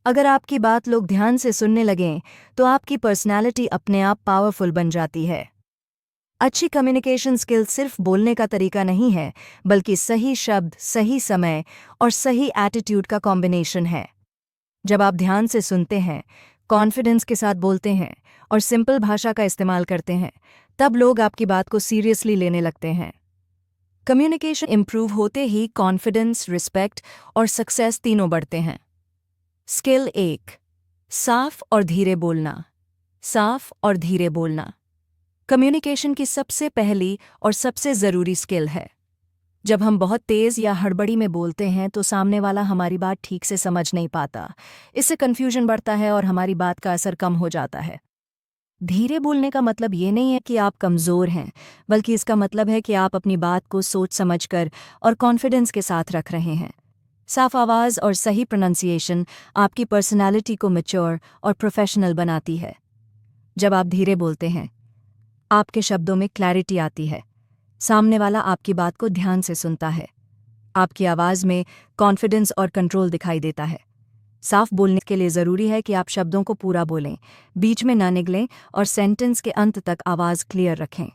अगर आपकी बात लोग ध्यान से सुनने लगें तो आपकी पर्सनैलिटी अपने आप पावरफुल बन जाती है। अच्छी कम्युनिकेशन स्किल सिर्फ बोलने का तरीका नहीं है, बल्कि सही शब्द, सही समय और सही एटीट्यूड का कॉम्बिनेशन है। जब आप ध्यान से सुनते हैं, कॉन्फिडेंस के साथ बोलते हैं और सिंपल भाषा का इस्तेमाल करते हैं, तब लोग आपकी बात को सीरियसली लेने लगते हैं। कम्युनिकेशन इंप्रूव होते ही कॉन्फिडेंस, रिस्पेक्ट और सक्सेस तीनों बढ़ते हैं। स्किल 1, साफ और धीरे बोलना। साफ और धीरे बोलना कम्युनिकेशन की सबसे पहली और सबसे ज़रूरी स्किल है। जब हम बहुत तेज़ या हड़बड़ी में बोलते हैं तो सामने वाला हमारी बात ठीक से समझ नहीं पाता। इससे कन्फ्यूजन बढ़ता है और हमारी बात का असर कम हो जाता है। धीरे बोलने का मतलब ये नहीं है कि आप कमज़ोर हैं, बल्कि इसका मतलब है कि आप अपनी बात को सोच समझकर और कॉन्फिडेंस के साथ रख रहे हैं। साफ आवाज़ और सही प्रोनंसिएशन आपकी पर्सनैलिटी को मैच्योर और प्रोफेशनल बनाती है। जब आप धीरे बोलते हैं, आपके शब्दों में क्लैरिटी आती है। सामने वाला आपकी बात को ध्यान से सुनता है। आपकी आवाज़ में कॉन्फिडेंस और कंट्रोल दिखाई देता है। साफ बोलने के लिए ज़रूरी है कि आप शब्दों को पूरा बोलें, बीच में ना निगलें और सेंटेंस के अंत तक आवाज़ क्लियर रखें।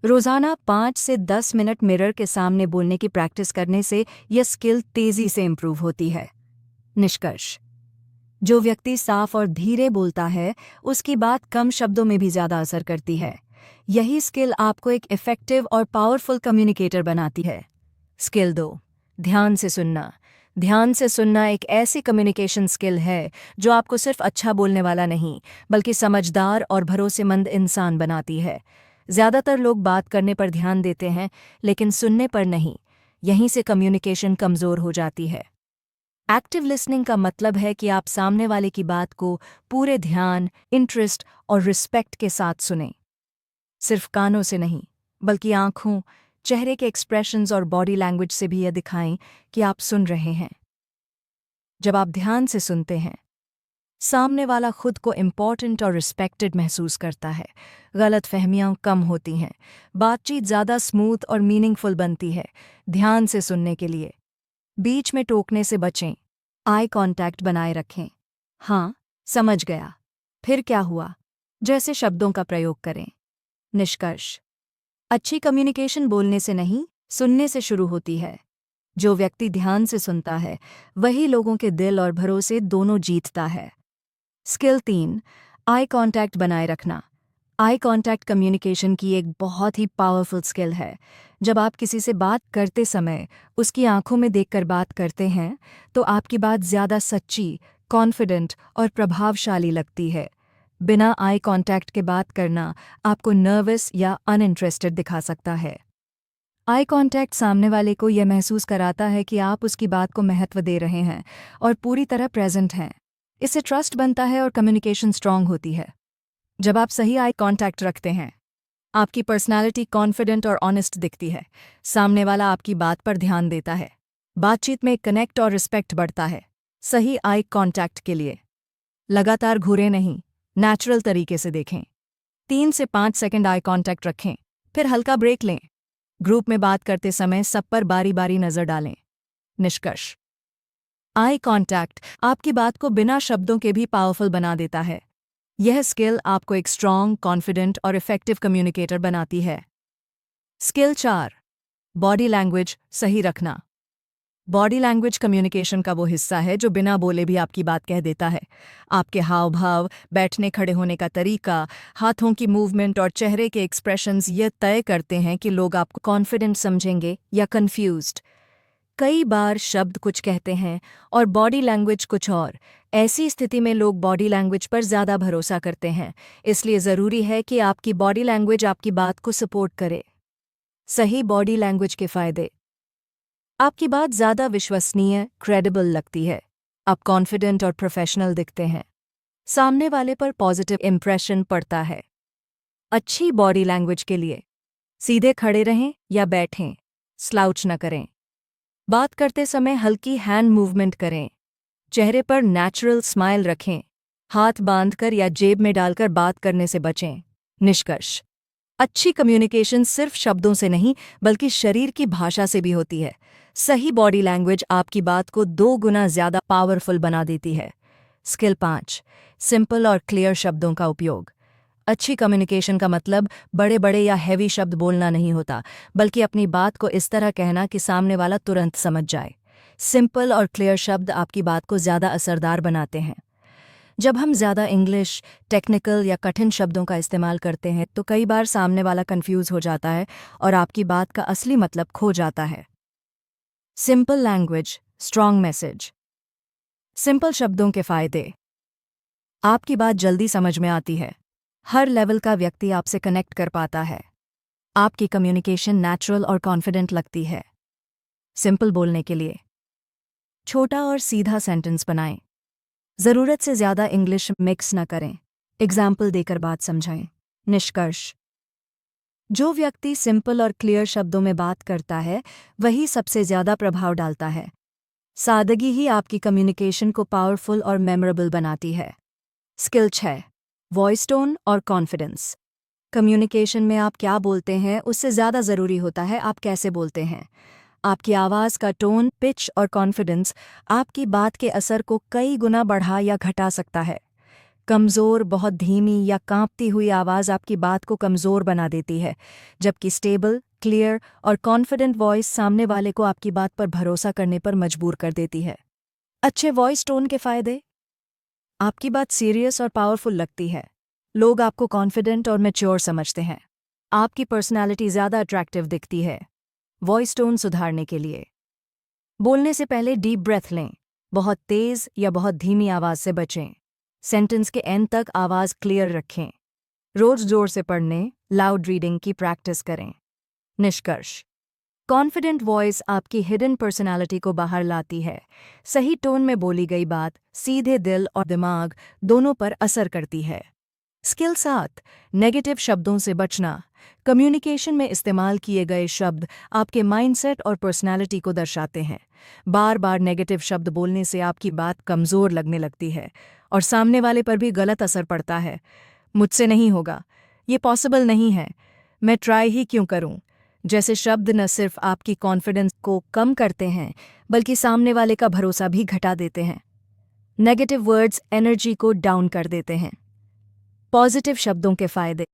रोज़ाना 5 से 10 मिनट मिरर के सामने बोलने की प्रैक्टिस करने से यह स्किल तेज़ी से इम्प्रूव होती है। निष्कर्ष: जो व्यक्ति साफ और धीरे बोलता है, उसकी बात कम शब्दों में भी ज़्यादा असर करती है। यही स्किल आपको एक इफ़ेक्टिव और पावरफुल कम्युनिकेटर बनाती है। स्किल 2, ध्यान से सुनना। ध्यान से सुनना एक ऐसी कम्युनिकेशन स्किल है जो आपको सिर्फ अच्छा बोलने वाला नहीं, बल्कि समझदार और भरोसेमंद इंसान बनाती है। ज़्यादातर लोग बात करने पर ध्यान देते हैं, लेकिन सुनने पर नहीं। यहीं से कम्युनिकेशन कमज़ोर हो जाती है। एक्टिव लिसनिंग का मतलब है कि आप सामने वाले की बात को पूरे ध्यान, इंटरेस्ट और रिस्पेक्ट के साथ सुनें। सिर्फ कानों से नहीं, बल्कि आँखों, चेहरे के एक्सप्रेशंस और बॉडी लैंग्वेज से भी यह दिखाएं कि आप सुन रहे हैं। जब आप ध्यान से सुनते हैं, सामने वाला खुद को इम्पॉर्टेंट और रिस्पेक्टेड महसूस करता है। गलतफहमियां कम होती हैं, बातचीत ज़्यादा स्मूथ और मीनिंगफुल बनती है। ध्यान से सुनने के लिए बीच में टोकने से बचें। आई कांटेक्ट बनाए रखें। हाँ, समझ गया। फिर क्या हुआ? जैसे शब्दों का प्रयोग करें। निष्कर्ष: अच्छी कम्युनिकेशन बोलने से नहीं, सुनने से शुरू होती है। जो व्यक्ति ध्यान से सुनता है, वही लोगों के दिल और भरोसे दोनों जीतता है। स्किल 3, आई कांटेक्ट बनाए रखना। आई कांटेक्ट कम्युनिकेशन की एक बहुत ही पावरफुल स्किल है। जब आप किसी से बात करते समय उसकी आंखों में देखकर बात करते हैं, तो आपकी बात ज़्यादा सच्ची, कॉन्फिडेंट और प्रभावशाली लगती है। बिना आई कांटेक्ट के बात करना आपको नर्वस या अनइंटरेस्टेड दिखा सकता है। आई कांटेक्ट सामने वाले को यह महसूस कराता है कि आप उसकी बात को महत्व दे रहे हैं और पूरी तरह प्रेजेंट हैं। इससे ट्रस्ट बनता है और कम्युनिकेशन स्ट्रांग होती है। जब आप सही आई कांटेक्ट रखते हैं, आपकी पर्सनालिटी कॉन्फिडेंट और ऑनेस्ट दिखती है। सामने वाला आपकी बात पर ध्यान देता है। बातचीत में कनेक्ट और रिस्पेक्ट बढ़ता है। सही आई कांटेक्ट के लिए लगातार घूरे नहीं, नेचुरल तरीके से देखें। 3 से 5 सेकंड आई कांटेक्ट रखें, फिर हल्का ब्रेक लें। ग्रुप में बात करते समय सब पर बारी बारी नज़र डालें। निष्कर्ष: आई कांटेक्ट आपकी बात को बिना शब्दों के भी पावरफुल बना देता है। यह स्किल आपको एक स्ट्रॉन्ग, कॉन्फिडेंट और इफेक्टिव कम्युनिकेटर बनाती है। स्किल 4, बॉडी लैंग्वेज सही रखना। बॉडी लैंग्वेज कम्युनिकेशन का वो हिस्सा है जो बिना बोले भी आपकी बात कह देता है। आपके हाव भाव, बैठने खड़े होने का तरीका, हाथों की मूवमेंट और चेहरे के एक्सप्रेशंस ये तय करते हैं कि लोग आपको कॉन्फिडेंट समझेंगे या कंफ्यूज्ड। कई बार शब्द कुछ कहते हैं और बॉडी लैंग्वेज कुछ और। ऐसी स्थिति में लोग बॉडी लैंग्वेज पर ज़्यादा भरोसा करते हैं। इसलिए ज़रूरी है कि आपकी बॉडी लैंग्वेज आपकी बात को सपोर्ट करे। सही बॉडी लैंग्वेज के फ़ायदे: आपकी बात ज़्यादा विश्वसनीय, क्रेडिबल लगती है। आप कॉन्फिडेंट और प्रोफेशनल दिखते हैं। सामने वाले पर पॉजिटिव इम्प्रेशन पड़ता है। अच्छी बॉडी लैंग्वेज के लिए सीधे खड़े रहें या बैठें, स्लाउच न करें। बात करते समय हल्की हैंड मूवमेंट करें। चेहरे पर नेचुरल स्माइल रखें। हाथ बांधकर या जेब में डालकर बात करने से बचें। निष्कर्ष: अच्छी कम्युनिकेशन सिर्फ शब्दों से नहीं, बल्कि शरीर की भाषा से भी होती है। सही बॉडी लैंग्वेज आपकी बात को 2 गुना ज़्यादा पावरफुल बना देती है। स्किल 5, सिंपल और क्लियर शब्दों का उपयोग। अच्छी कम्युनिकेशन का मतलब बड़े बड़े या हैवी शब्द बोलना नहीं होता, बल्कि अपनी बात को इस तरह कहना कि सामने वाला तुरंत समझ जाए। सिंपल और क्लियर शब्द आपकी बात को ज़्यादा असरदार बनाते हैं। जब हम ज़्यादा इंग्लिश, टेक्निकल या कठिन शब्दों का इस्तेमाल करते हैं तो कई बार सामने वाला कंफ्यूज हो जाता है और आपकी बात का असली मतलब खो जाता है। Simple language, strong message. Simple शब्दों के फायदे। आपकी बात जल्दी समझ में आती है। हर लेवल का व्यक्ति आपसे कनेक्ट कर पाता है। आपकी कम्युनिकेशन नेचुरल और कॉन्फिडेंट लगती है। सिंपल बोलने के लिए छोटा और सीधा सेंटेंस बनाएं। ज़रूरत से ज़्यादा इंग्लिश मिक्स न करें। एग्जाम्पल देकर बात समझाएं। निष्कर्ष। जो व्यक्ति सिंपल और क्लियर शब्दों में बात करता है वही सबसे ज़्यादा प्रभाव डालता है। सादगी ही आपकी कम्युनिकेशन को पावरफुल और मेमोरेबल बनाती है। स्किल 6, वॉइस टोन और कॉन्फिडेंस। कम्युनिकेशन में आप क्या बोलते हैं उससे ज़्यादा ज़रूरी होता है आप कैसे बोलते हैं। आपकी आवाज़ का टोन, पिच और कॉन्फिडेंस आपकी बात के असर को कई गुना बढ़ा या घटा सकता है। कमज़ोर, बहुत धीमी या कांपती हुई आवाज़ आपकी बात को कमज़ोर बना देती है, जबकि स्टेबल, क्लियर और कॉन्फिडेंट वॉइस सामने वाले को आपकी बात पर भरोसा करने पर मजबूर कर देती है। अच्छे वॉइस टोन के फ़ायदे। आपकी बात सीरियस और पावरफुल लगती है। लोग आपको कॉन्फिडेंट और मैच्योर समझते हैं। आपकी पर्सनैलिटी ज़्यादा अट्रैक्टिव दिखती है। वॉइस टोन सुधारने के लिए बोलने से पहले डीप ब्रेथ लें। बहुत तेज़ या बहुत धीमी आवाज़ से बचें। सेंटेंस के एंड तक आवाज़ क्लियर रखें। रोज़ जोर से पढ़ने, लाउड रीडिंग की प्रैक्टिस करें। निष्कर्ष। कॉन्फिडेंट वॉइस आपकी हिडन पर्सनालिटी को बाहर लाती है। सही टोन में बोली गई बात सीधे दिल और दिमाग दोनों पर असर करती है। स्किल 7, नेगेटिव शब्दों से बचना। कम्युनिकेशन में इस्तेमाल किए गए शब्द आपके माइंडसेट और पर्सनालिटी को दर्शाते हैं। बार बार नेगेटिव शब्द बोलने से आपकी बात कमज़ोर लगने लगती है और सामने वाले पर भी गलत असर पड़ता है। मुझसे नहीं होगा, ये पॉसिबल नहीं है, मैं ट्राई ही क्यों करूं, जैसे शब्द न सिर्फ आपकी कॉन्फिडेंस को कम करते हैं बल्कि सामने वाले का भरोसा भी घटा देते हैं। नेगेटिव वर्ड्स एनर्जी को डाउन कर देते हैं। पॉजिटिव शब्दों के फायदे।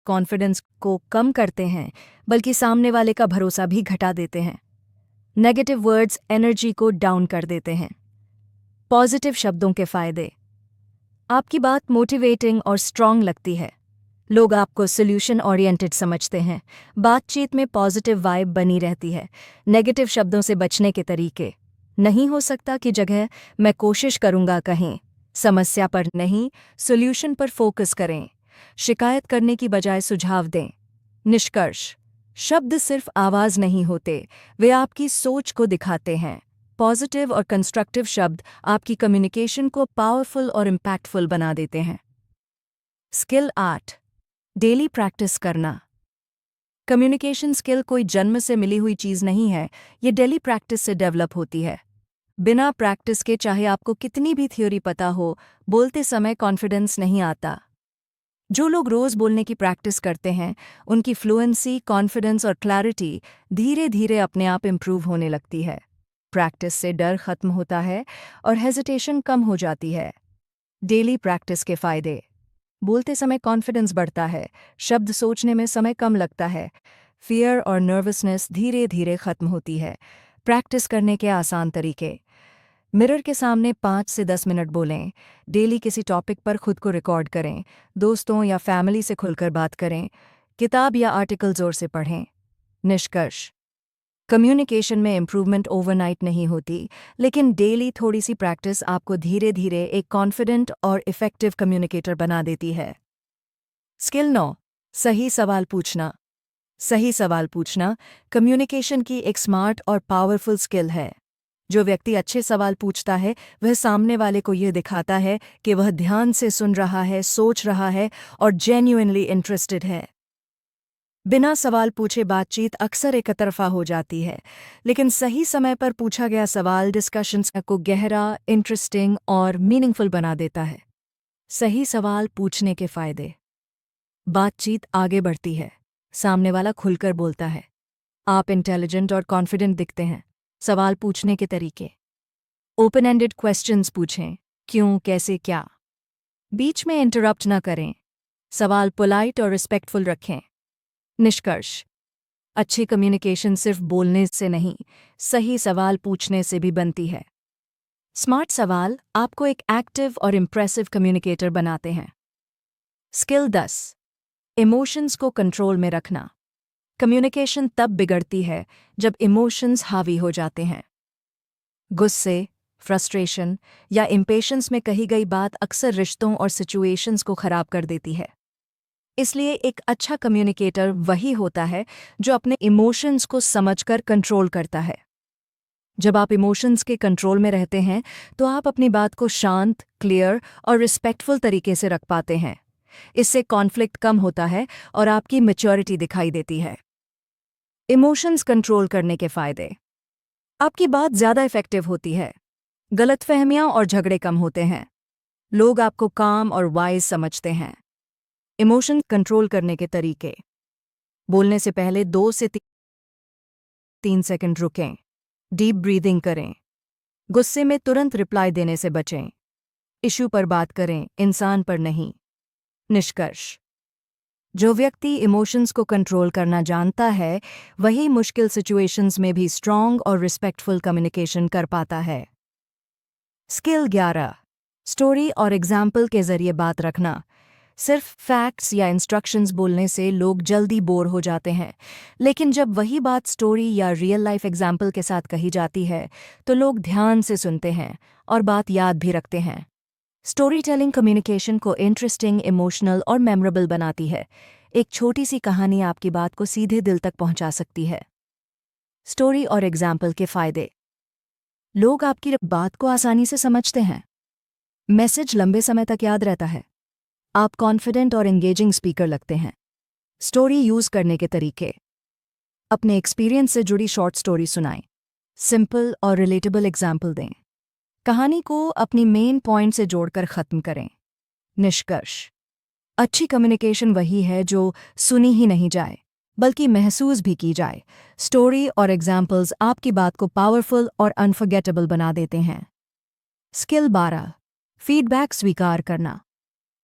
कॉन्फिडेंस को कम करते हैं बल्कि सामने वाले का भरोसा भी घटा देते हैं। नेगेटिव वर्ड्स एनर्जी को डाउन कर देते हैं। पॉजिटिव शब्दों के फायदे। आपकी बात मोटिवेटिंग और स्ट्रॉन्ग लगती है। लोग आपको सॉल्यूशन ओरिएंटेड समझते हैं। बातचीत में पॉजिटिव वाइब बनी रहती है। नेगेटिव शब्दों से बचने के तरीके। नहीं हो सकता की जगह मैं कोशिश करूंगा कहें। समस्या पर नहीं, सॉल्यूशन पर फोकस करें। शिकायत करने की बजाय सुझाव दें। निष्कर्ष। शब्द सिर्फ आवाज़ नहीं होते, वे आपकी सोच को दिखाते हैं। पॉजिटिव और कंस्ट्रक्टिव शब्द आपकी कम्युनिकेशन को पावरफुल और इम्पैक्टफुल बना देते हैं। स्किल 8, डेली प्रैक्टिस करना। कम्युनिकेशन स्किल कोई जन्म से मिली हुई चीज़ नहीं है, ये डेली प्रैक्टिस से डेवलप होती है। बिना प्रैक्टिस के चाहे आपको कितनी भी थ्योरी पता हो, बोलते समय कॉन्फिडेंस नहीं आता। जो लोग रोज़ बोलने की प्रैक्टिस करते हैं उनकी फ्लुएंसी, कॉन्फिडेंस और क्लैरिटी धीरे धीरे अपने आप इम्प्रूव होने लगती है। प्रैक्टिस से डर खत्म होता है और हेजिटेशन कम हो जाती है। डेली प्रैक्टिस के फायदे। बोलते समय कॉन्फिडेंस बढ़ता है। शब्द सोचने में समय कम लगता है। फियर और नर्वसनेस धीरे धीरे खत्म होती है। प्रैक्टिस करने के आसान तरीके। मिरर के सामने 5 से 10 मिनट बोलें। डेली किसी टॉपिक पर खुद को रिकॉर्ड करें। दोस्तों या फैमिली से खुलकर बात करें। किताब या आर्टिकल जोर से पढ़ें। निष्कर्ष। कम्युनिकेशन में इम्प्रूवमेंट ओवरनाइट नहीं होती, लेकिन डेली थोड़ी सी प्रैक्टिस आपको धीरे धीरे एक कॉन्फिडेंट और इफ़ेक्टिव कम्युनिकेटर बना देती है। स्किल 9, सही सवाल पूछना। सही सवाल पूछना कम्युनिकेशन की एक स्मार्ट और पावरफुल स्किल है। जो व्यक्ति अच्छे सवाल पूछता है वह सामने वाले को यह दिखाता है कि वह ध्यान से सुन रहा है, सोच रहा है और जेन्युइनली इंटरेस्टेड है। बिना सवाल पूछे बातचीत अक्सर एकतरफा हो जाती है, लेकिन सही समय पर पूछा गया सवाल डिस्कशंस को गहरा, इंटरेस्टिंग और मीनिंगफुल बना देता है। सही सवाल पूछने के फायदे। बातचीत आगे बढ़ती है। सामने वाला खुलकर बोलता है। आप इंटेलिजेंट और कॉन्फिडेंट दिखते हैं। सवाल पूछने के तरीके। ओपन एंडेड क्वेश्चंस पूछें। क्यों, कैसे, क्या। बीच में इंटरप्ट न करें। सवाल पोलाइट और रिस्पेक्टफुल रखें। निष्कर्ष: अच्छी कम्युनिकेशन सिर्फ बोलने से नहीं, सही सवाल पूछने से भी बनती है। स्मार्ट सवाल आपको एक एक्टिव और इम्प्रेसिव कम्युनिकेटर बनाते हैं। स्किल 10: इमोशंस को कंट्रोल में रखना। कम्युनिकेशन तब बिगड़ती है जब इमोशंस हावी हो जाते हैं। गुस्से, फ्रस्ट्रेशन या इम्पेशंस में कही गई बात अक्सर रिश्तों और सिचुएशंस को खराब कर देती है। इसलिए एक अच्छा कम्युनिकेटर वही होता है जो अपने इमोशंस को समझकर कंट्रोल करता है। जब आप इमोशंस के कंट्रोल में रहते हैं तो आप अपनी बात को शांत, क्लियर और रिस्पेक्टफुल तरीके से रख पाते हैं। इससे कॉन्फ्लिक्ट कम होता है और आपकी मैच्योरिटी दिखाई देती है। इमोशंस कंट्रोल करने के फायदे: आपकी बात ज़्यादा इफेक्टिव होती है। गलतफहमियां और झगड़े कम होते हैं। लोग आपको काम और वाइज समझते हैं। इमोशन कंट्रोल करने के तरीके: बोलने से पहले 2 से 3 सेकंड रुकें। डीप ब्रीदिंग करें। गुस्से में तुरंत रिप्लाई देने से बचें। इशू पर बात करें, इंसान पर नहीं। निष्कर्ष: जो व्यक्ति इमोशंस को कंट्रोल करना जानता है वही मुश्किल सिचुएशंस में भी स्ट्रॉन्ग और रिस्पेक्टफुल कम्युनिकेशन कर पाता है। स्किल 11: स्टोरी और एग्जाम्पल के जरिए बात रखना। सिर्फ फैक्ट्स या इंस्ट्रक्शंस बोलने से लोग जल्दी बोर हो जाते हैं, लेकिन जब वही बात स्टोरी या रियल लाइफ एग्जाम्पल के साथ कही जाती है तो लोग ध्यान से सुनते हैं और बात याद भी रखते हैं। स्टोरी टेलिंग कम्युनिकेशन को इंटरेस्टिंग, इमोशनल और मेमोरेबल बनाती है। एक छोटी सी कहानी आपकी बात को सीधे दिल तक पहुंचा सकती है। स्टोरी और एग्जाम्पल के फायदे: लोग आपकी बात को आसानी से समझते हैं। मैसेज लंबे समय तक याद रहता है। आप कॉन्फिडेंट और एंगेजिंग स्पीकर लगते हैं। स्टोरी यूज करने के तरीके: अपने एक्सपीरियंस से जुड़ी शॉर्ट स्टोरी सुनाएं। सिंपल और रिलेटेबल एग्जाम्पल दें। कहानी को अपनी मेन पॉइंट से जोड़कर खत्म करें। निष्कर्ष: अच्छी कम्युनिकेशन वही है जो सुनी ही नहीं जाए बल्कि महसूस भी की जाए। स्टोरी और एग्जाम्पल्स आपकी बात को पावरफुल और अनफॉरगेटेबल बना देते हैं। स्किल 12: फीडबैक स्वीकार करना।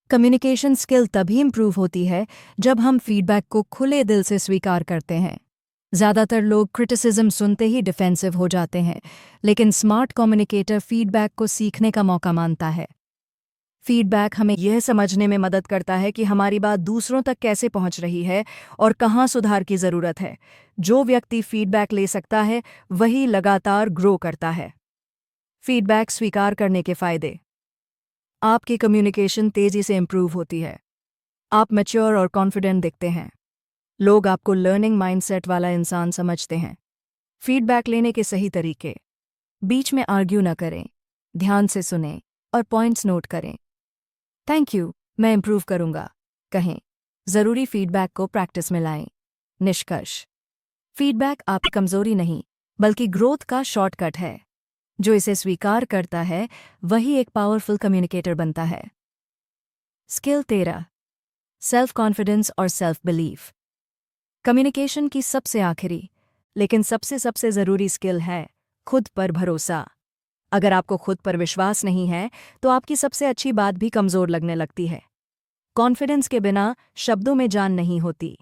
कम्युनिकेशन स्किल तभी इम्प्रूव होती है जब हम फीडबैक को खुले दिल से स्वीकार करते हैं। ज़्यादातर लोग क्रिटिसिज्म सुनते ही डिफेंसिव हो जाते हैं, लेकिन स्मार्ट कम्युनिकेटर फीडबैक को सीखने का मौका मानता है। फीडबैक हमें यह समझने में मदद करता है कि हमारी बात दूसरों तक कैसे पहुंच रही है और कहाँ सुधार की ज़रूरत है। जो व्यक्ति फीडबैक ले सकता है वही लगातार ग्रो करता है। फीडबैक स्वीकार करने के फायदे: आपकी कम्युनिकेशन तेज़ी से इम्प्रूव होती है। आप मैच्योर और कॉन्फिडेंट दिखते हैं। लोग आपको लर्निंग माइंडसेट वाला इंसान समझते हैं। फीडबैक लेने के सही तरीके: बीच में आर्ग्यू न करें, ध्यान से सुनें और पॉइंट्स नोट करें। थैंक यू, मैं इम्प्रूव करूंगा कहें। ज़रूरी फीडबैक को प्रैक्टिस में लाएं। निष्कर्ष: फीडबैक आपकी कमजोरी नहीं बल्कि ग्रोथ का शॉर्टकट है। जो इसे स्वीकार करता है वही एक पावरफुल कम्युनिकेटर बनता है। स्किल 13: सेल्फ कॉन्फिडेंस और सेल्फ बिलीफ। कम्युनिकेशन की सबसे आखिरी लेकिन सबसे ज़रूरी स्किल है खुद पर भरोसा। अगर आपको खुद पर विश्वास नहीं है तो आपकी सबसे अच्छी बात भी कमज़ोर लगने लगती है। कॉन्फिडेंस के बिना शब्दों में जान नहीं होती।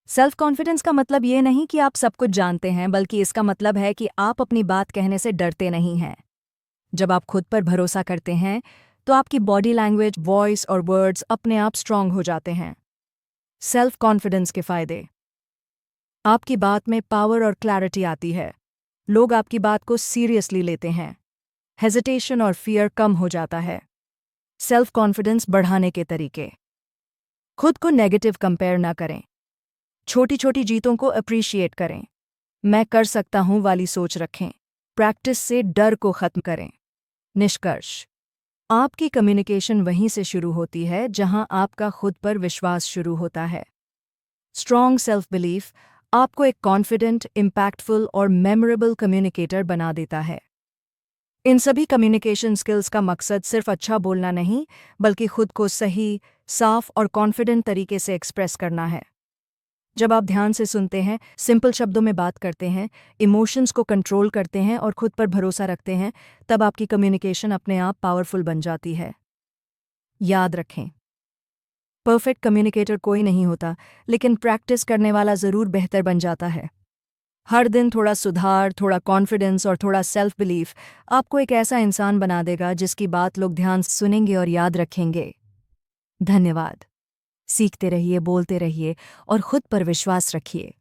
सेल्फ कॉन्फिडेंस का मतलब ये नहीं कि आप सब कुछ जानते हैं, बल्कि इसका मतलब है कि आप अपनी बात कहने से डरते नहीं हैं। जब आप खुद पर भरोसा करते हैं तो आपकी बॉडी लैंग्वेज, वॉइस और वर्ड्स अपने आप स्ट्रांग हो जाते हैं। सेल्फ कॉन्फिडेंस के फायदे: आपकी बात में पावर और क्लैरिटी आती है। लोग आपकी बात को सीरियसली लेते हैं। हेजिटेशन और फियर कम हो जाता है। सेल्फ कॉन्फिडेंस बढ़ाने के तरीके: खुद को नेगेटिव कंपेयर ना करें। छोटी छोटी जीतों को अप्रिशिएट करें। मैं कर सकता हूं वाली सोच रखें। प्रैक्टिस से डर को खत्म करें। निष्कर्ष: आपकी कम्युनिकेशन वहीं से शुरू होती है जहां आपका खुद पर विश्वास शुरू होता है। स्ट्रॉन्ग सेल्फ बिलीफ आपको एक कॉन्फिडेंट, इम्पैक्टफुल और मेमोरेबल कम्युनिकेटर बना देता है। इन सभी कम्युनिकेशन स्किल्स का मकसद सिर्फ अच्छा बोलना नहीं बल्कि खुद को सही, साफ और कॉन्फिडेंट तरीके से एक्सप्रेस करना है। जब आप ध्यान से सुनते हैं, सिंपल शब्दों में बात करते हैं, इमोशंस को कंट्रोल करते हैं और खुद पर भरोसा रखते हैं, तब आपकी कम्युनिकेशन अपने आप पावरफुल बन जाती है। याद रखें, परफेक्ट कम्युनिकेटर कोई नहीं होता, लेकिन प्रैक्टिस करने वाला ज़रूर बेहतर बन जाता है। हर दिन थोड़ा सुधार, थोड़ा कॉन्फिडेंस और थोड़ा सेल्फ बिलीफ आपको एक ऐसा इंसान बना देगा जिसकी बात लोग ध्यान से सुनेंगे और याद रखेंगे। धन्यवाद। सीखते रहिए, बोलते रहिए और खुद पर विश्वास रखिए।